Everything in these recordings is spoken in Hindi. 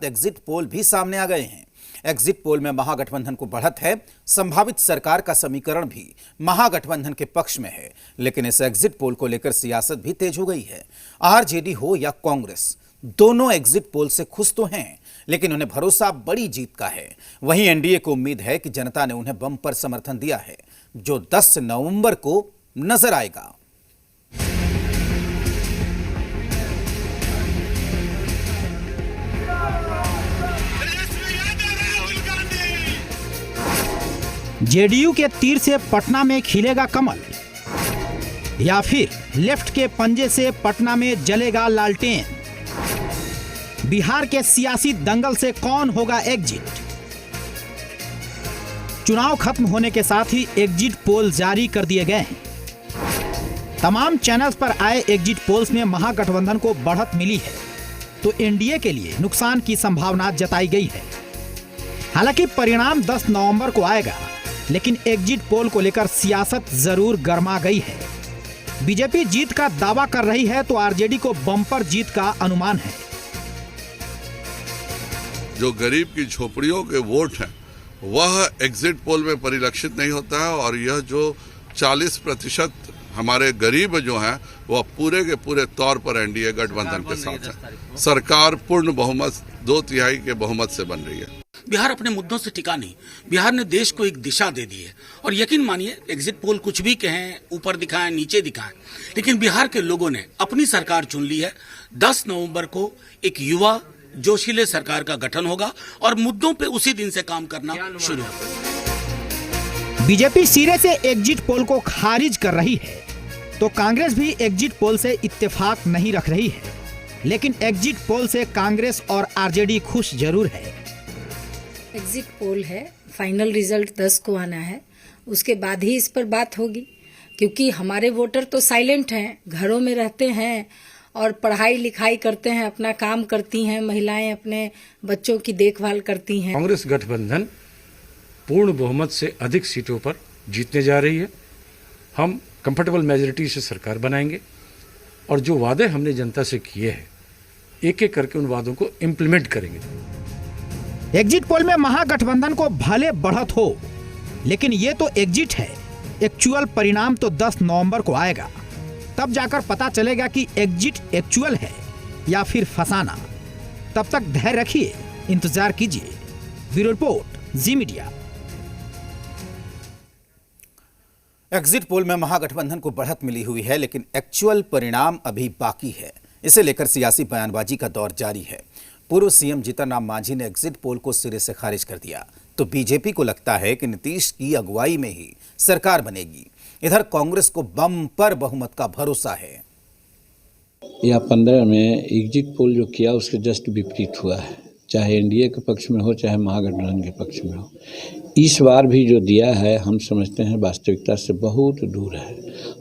एग्जिट पोल भी सामने आ गए हैं। एग्जिट पोल में महागठबंधन को बढ़त है। संभावित सरकार का समीकरण भी महागठबंधन के पक्ष में है, लेकिन इस एग्जिट पोल को लेकर सियासत भी तेज हो गई है। आरजेडी हो या कांग्रेस, दोनों एग्जिट पोल से खुश तो हैं, लेकिन उन्हें भरोसा बड़ी जीत का है। वहीं एनडीए को उम्मीद है कि जनता ने उन्हें बम्पर समर्थन दिया है, जो 10 नवंबर को नजर आएगा। जेडीयू के तीर से पटना में खिलेगा कमल, या फिर लेफ्ट के पंजे से पटना में जलेगा लालटेन। बिहार के सियासी दंगल से कौन होगा एग्जिट? चुनाव खत्म होने के साथ ही एग्जिट पोल जारी कर दिए गए हैं। तमाम चैनल्स पर आए एग्जिट पोल्स में महागठबंधन को बढ़त मिली है, तो एनडीए के लिए नुकसान की संभावना जताई गई है। हालांकि परिणाम 10 नवंबर को आएगा, लेकिन एग्जिट पोल को लेकर सियासत जरूर गर्मा गई है। बीजेपी जीत का दावा कर रही है, तो आरजेडी को बम्पर जीत का अनुमान है। जो गरीब की झोपड़ियों के वोट हैं, वह एग्जिट पोल में परिलक्षित नहीं होता है, और यह जो 40% हमारे गरीब जो हैं, वह पूरे के पूरे तौर पर एनडीए गठबंधन के साथ है। सरकार पूर्ण बहुमत 2/3 के बहुमत से बन रही है। बिहार अपने मुद्दों से टिका नहीं। बिहार ने देश को एक दिशा दे दी है, और यकीन मानिए एग्जिट पोल कुछ भी कहें, ऊपर दिखाएं नीचे दिखाएं, लेकिन बिहार के लोगों ने अपनी सरकार चुन ली है। 10 नवंबर को एक युवा जोशीले सरकार का गठन होगा, और मुद्दों पे उसी दिन से काम करना शुरू होगा। बीजेपी सिरे से एग्जिट पोल को खारिज कर रही है, तो कांग्रेस भी एग्जिट पोल से इत्तेफाक नहीं रख रही है। लेकिन एग्जिट पोल से कांग्रेस और आरजेडी खुश जरूर है। एग्जिट पोल है, फाइनल रिजल्ट 10 को आना है, उसके बाद ही इस पर बात होगी। क्योंकि हमारे वोटर तो साइलेंट हैं, घरों में रहते हैं और पढ़ाई लिखाई करते हैं, अपना काम करती हैं, महिलाएं अपने बच्चों की देखभाल करती हैं। कांग्रेस गठबंधन पूर्ण बहुमत से अधिक सीटों पर जीतने जा रही है। हम कंफर्टेबल मेजॉरिटी से सरकार बनाएंगे, और जो वादे हमने जनता से किए हैं, एक एक करके उन वादों को इम्प्लीमेंट करेंगे। एग्जिट पोल में महागठबंधन को भले बढ़त हो, लेकिन ये तो एग्जिट है। एक्चुअल परिणाम तो 10 नवंबर को आएगा, तब जाकर पता चलेगा कि एग्जिट एक्चुअल है या फिर फसाना। तब तक धैर्य रखिए, इंतजार कीजिए। ब्यूरो रिपोर्ट, जी मीडिया। एग्जिट पोल में महागठबंधन को बढ़त मिली हुई है, लेकिन एक्चुअल परिणाम अभी बाकी है। इसे लेकर सियासी बयानबाजी का दौर जारी है। पूर्व सीएम जीतन राम मांझी ने एग्जिट पोल को सिरे से खारिज कर दिया, तो बीजेपी को लगता है कि नीतीश की अगुवाई में ही सरकार बनेगी। इधर कांग्रेस को बम्पर बहुमत का भरोसा है। या 15 में एग्जिट पोल जो किया उसके जस्ट विपरीत हुआ है, चाहे एनडीए के पक्ष में हो चाहे महागठबंधन के पक्ष में हो। इस बार भी जो दिया है, हम समझते हैं वास्तविकता से बहुत दूर है।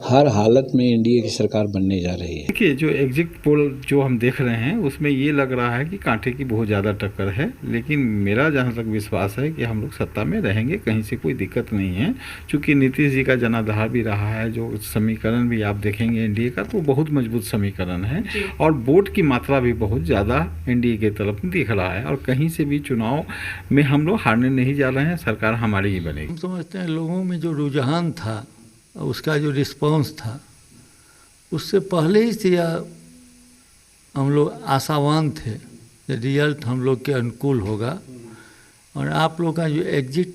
हर हालत में एनडीए की सरकार बनने जा रही है। देखिए, जो एग्जिट पोल जो हम देख रहे हैं, उसमें ये लग रहा है कि कांटे की बहुत ज़्यादा टक्कर है, लेकिन मेरा जहाँ तक विश्वास है कि हम लोग सत्ता में रहेंगे, कहीं से कोई दिक्कत नहीं है। चूँकि नीतीश जी का जनाधार भी रहा है, जो समीकरण भी आप देखेंगे एनडीए का, तो बहुत मजबूत समीकरण है, और वोट की मात्रा भी बहुत ज़्यादा एनडीए की तरफ दिख रहा है, और कहीं से भी चुनाव में हम लोग हारने नहीं जा रहे हैं। सरकार हमारी ही बनेगी। हम समझते हैं लोगों में जो रुझान था, उसका जो रिस्पांस था, उससे पहले ही से हम लोग आशावान थे कि रिजल्ट हम लोग के अनुकूल होगा। और आप लोग का जो एग्जिट